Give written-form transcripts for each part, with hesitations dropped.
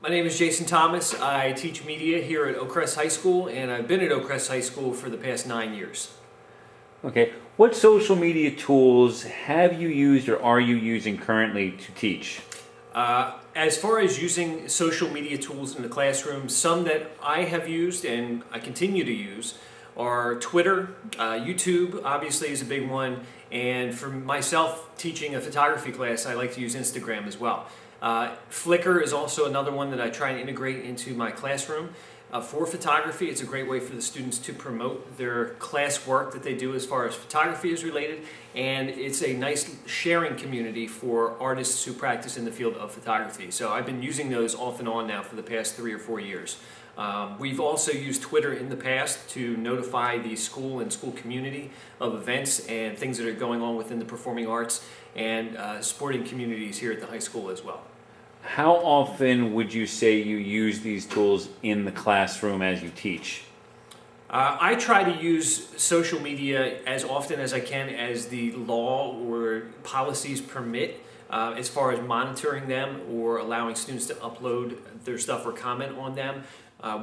My name is Jason Thomas. I teach media here at Oakcrest High School, and I've been at Oakcrest High School for the past 9 years. Okay, what social media tools have you used or are you using currently to teach? As far as using social media tools in the classroom, some that I have used and I continue to use are Twitter, YouTube obviously is a big one, and for myself teaching a photography class, I like to use Instagram as well. Flickr is also another one that I try and integrate into my classroom. For photography, it's a great way for the students to promote their class work that they do as far as photography is related, and it's a nice sharing community for artists who practice in the field of photography. So I've been using those off and on now for the past 3 or 4 years. We've also used Twitter in the past to notify the school and school community of events and things that are going on within the performing arts and sporting communities here at the high school as well. How often would you say you use these tools in the classroom as you teach? I try to use social media as often as I can as the law or policies permit, as far as monitoring them or allowing students to upload their stuff or comment on them.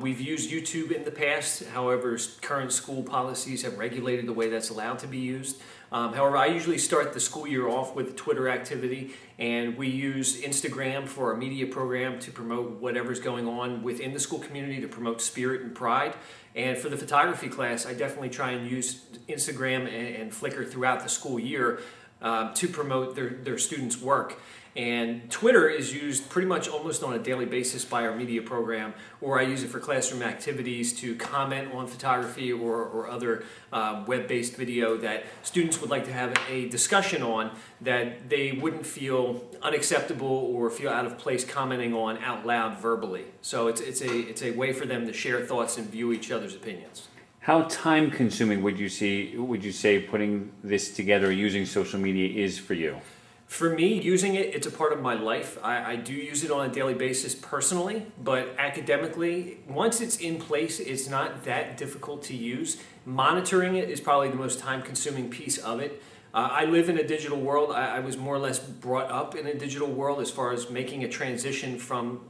We've used YouTube in the past, however, current school policies have regulated the way that's allowed to be used. However, I usually start the school year off with Twitter activity, and we use Instagram for our media program to promote whatever's going on within the school community, to promote spirit and pride. And for the photography class, I definitely try and use Instagram and Flickr throughout the school year to promote their students' work. And Twitter is used pretty much almost on a daily basis by our media program, or I use it for classroom activities to comment on photography or other web-based video that students would like to have a discussion on that they wouldn't feel unacceptable or feel out of place commenting on out loud verbally. So it's a way for them to share thoughts and view each other's opinions. How time consuming would you say putting this together using social media is for you? For me, using it's a part of my life. I do use it on a daily basis personally, but academically, once it's in place, it's not that difficult to use. Monitoring it is probably the most time-consuming piece of it. I live in a digital world. I was more or less brought up in a digital world as far as making a transition from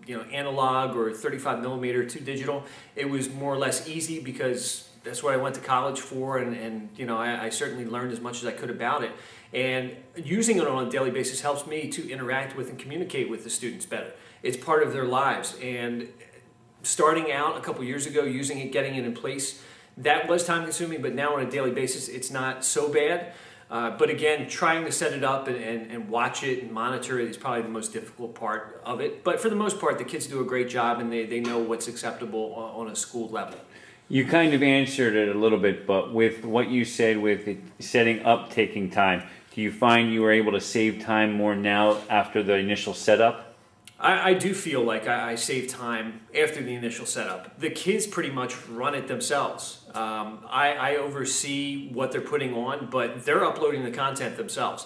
analog or 35 millimeter to digital. It was more or less easy because that's what I went to college for, and I certainly learned as much as I could about it. And using it on a daily basis helps me to interact with and communicate with the students better. It's part of their lives, and starting out a couple years ago, using it, getting it in place, that was time consuming, but now on a daily basis, it's not so bad. But again, trying to set it up and watch it and monitor it is probably the most difficult part of it. But for the most part, the kids do a great job, and they know what's acceptable on a school level. You kind of answered it a little bit, but with what you said with it setting up taking time, do you find you are able to save time more now after the initial setup? I do feel like I save time after the initial setup. The kids pretty much run it themselves. I oversee what they're putting on, but they're uploading the content themselves.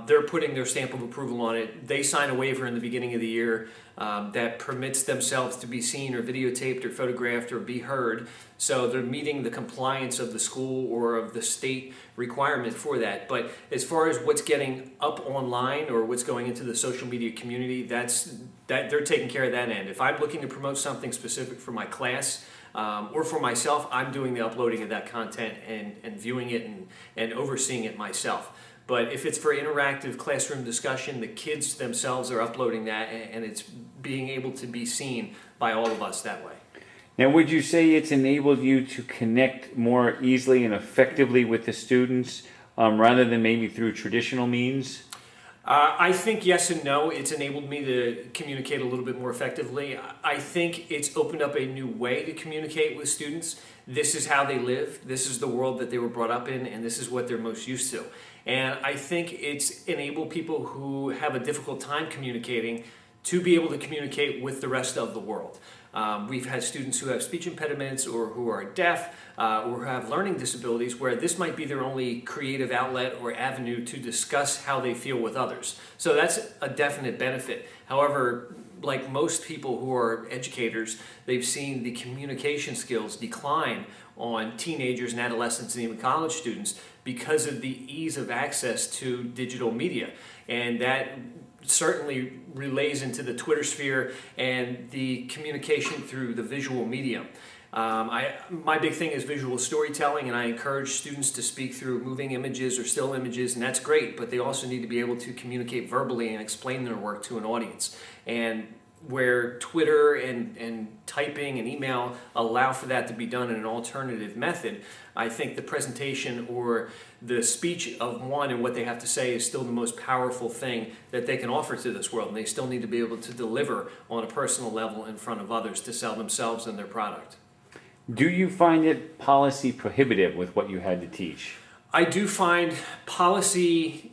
They're putting their stamp of approval on it. They sign a waiver in the beginning of the year that permits themselves to be seen or videotaped or photographed or be heard. So they're meeting the compliance of the school or of the state requirement for that. But as far as what's getting up online or what's going into the social media community, that they're taking care of that end. If I'm looking to promote something specific for my class, or for myself, I'm doing the uploading of that content and viewing it and overseeing it myself. But if it's for interactive classroom discussion, the kids themselves are uploading that, and it's being able to be seen by all of us that way. Now, would you say it's enabled you to connect more easily and effectively with the students rather than maybe through traditional means? I think yes and no. It's enabled me to communicate a little bit more effectively. I think it's opened up a new way to communicate with students. This is how they live. This is the world that they were brought up in, and this is what they're most used to. And I think it's enabled people who have a difficult time communicating to be able to communicate with the rest of the world. We've had students who have speech impediments or who are deaf or who have learning disabilities where this might be their only creative outlet or avenue to discuss how they feel with others. So that's a definite benefit. However, like most people who are educators, they've seen the communication skills decline on teenagers and adolescents and even college students because of the ease of access to digital media. And that certainly relays into the Twitter sphere and the communication through the visual medium. My big thing is visual storytelling, and I encourage students to speak through moving images or still images, and that's great, but they also need to be able to communicate verbally and explain their work to an audience. And where Twitter and typing and email allow for that to be done in an alternative method, I think the presentation or the speech of one and what they have to say is still the most powerful thing that they can offer to this world, and they still need to be able to deliver on a personal level in front of others to sell themselves and their product. Do you find it policy prohibitive with what you had to teach? I do find policy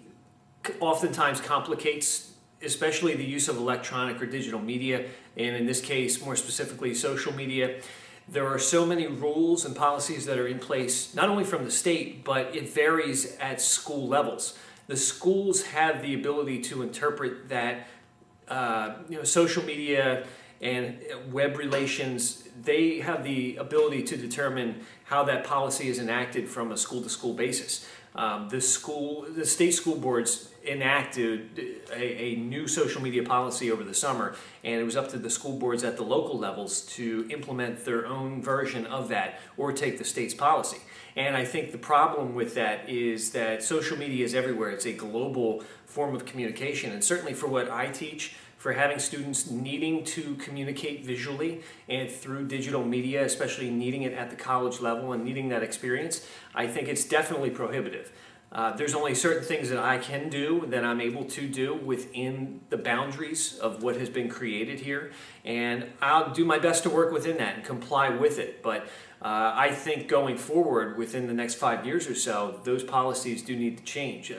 oftentimes complicates, especially the use of electronic or digital media, and in this case, more specifically, social media. There are so many rules and policies that are in place, not only from the state, but it varies at school levels. The schools have the ability to interpret that social media and web relations, they have the ability to determine how that policy is enacted from a school-to-school basis. The state school boards enacted a new social media policy over the summer, and it was up to the school boards at the local levels to implement their own version of that or take the state's policy. And I think the problem with that is that social media is everywhere. It's a global form of communication, and certainly for what I teach, for having students needing to communicate visually and through digital media, especially needing it at the college level and needing that experience, I think it's definitely prohibitive. There's only certain things that I can do, that I'm able to do within the boundaries of what has been created here, and I'll do my best to work within that and comply with it. But I think going forward within the next 5 years or so, those policies do need to change.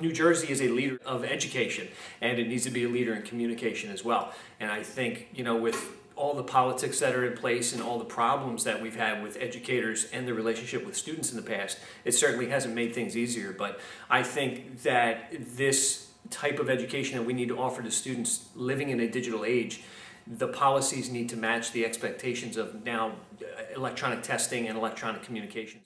New Jersey is a leader of education, and it needs to be a leader in communication as well. And I think, with all the politics that are in place and all the problems that we've had with educators and the relationship with students in the past, it certainly hasn't made things easier. But I think that this type of education that we need to offer to students living in a digital age, the policies need to match the expectations of now electronic testing and electronic communications.